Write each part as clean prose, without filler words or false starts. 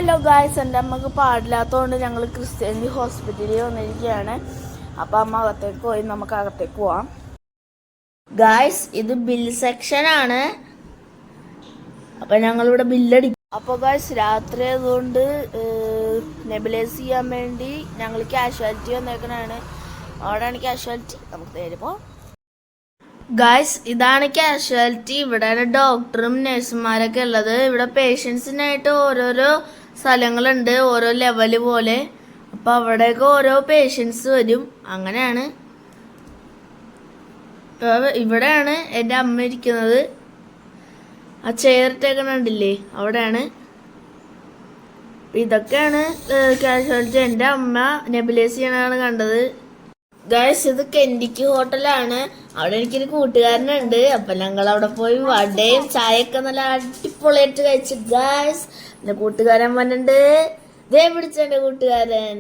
Hello guys, എൻ്റെ അമ്മക്ക് പാടില്ലാത്തതുകൊണ്ട് ഞങ്ങൾ ക്രിസ്ത്യാനി ഹോസ്പിറ്റലിൽ വന്നിരിക്കുകയാണ്. അപ്പം അമ്മ അകത്തേക്ക് പോയി, നമുക്ക് അകത്തേക്ക് പോവാം. ഗായ്സ്, ഇത് ബിൽ സെക്ഷനാണ്. അപ്പം ഞങ്ങളിവിടെ ബില്ലടിക്കും. അപ്പോൾ ഗായ്സ്, രാത്രി ആയതുകൊണ്ട് നെബുലൈസ് ചെയ്യാൻ വേണ്ടി ഞങ്ങൾ കാഷ്വാലിറ്റി വന്നേക്കണാണ്. അവിടെയാണ് കാഷ്വാലിറ്റി. നമുക്ക് നേരെ പോവാം. ഗായ്സ്, ഇതാണ് കാഷ്വാലിറ്റി. ഇവിടെയാണ് ഡോക്ടറും നഴ്സുമാരൊക്കെ ഉള്ളത്. ഇവിടെ പേഷ്യൻസിനായിട്ട് ഓരോരോ സ്ഥലങ്ങളുണ്ട്, ഓരോ ലെവല് പോലെ. അപ്പൊ അവിടെയൊക്കെ ഓരോ പേഷ്യൻസ് വരും. അങ്ങനെയാണ്. ഇവിടെയാണ് എൻ്റെ അമ്മ ഇരിക്കുന്നത്. ആ ചെയറിട്ടേക്കണ കണ്ടില്ലേ, അവിടെയാണ്. ഇതൊക്കെയാണ് കാഷ്വാലിറ്റി. എൻ്റെ അമ്മ നെബുലൈസ് ചെയ്യണതാണ് കണ്ടത്. ഗായ്സ്, ഇത് കെൻഡിക്ക് ഹോട്ടലാണ്. അവിടെ എനിക്കൊരു കൂട്ടുകാരനുണ്ട്. അപ്പൊ ഞങ്ങൾ അവിടെ പോയി വടയും ചായയൊക്കെ നല്ല അടിപൊളിയായിട്ട് കഴിച്ചു. ഗായ്സ്, എന്റെ കൂട്ടുകാരൻ വന്നിട്ടുണ്ട്. ദേ പിടിച്ച എന്റെ കൂട്ടുകാരൻ.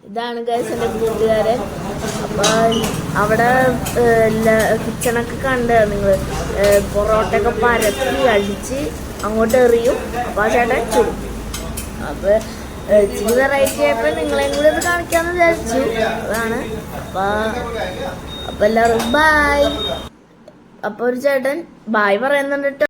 ഇതാണ് ഗായ്സ് എന്റെ കൂട്ടുകാരൻ. അപ്പൊ അവിടെ കിച്ചണൊക്കെ കണ്ട് നിങ്ങൾ പൊറോട്ടയൊക്കെ പരത്തി അടിച്ച് അങ്ങോട്ട് എറിയും. അപ്പൊ ആ ചേട്ടൻ ചുടും. അപ്പൊ ഇച്ചിരി വെറൈറ്റി ആയപ്പോൾ നിങ്ങളെയും കൂടി ഇത് കാണിക്കാമെന്ന് വിചാരിച്ചു. അതാണ്. അപ്പൊ എല്ലാവരും ബായ്. അപ്പൊ ഒരു ചേട്ടൻ ബായ് പറയുന്നുണ്ട്.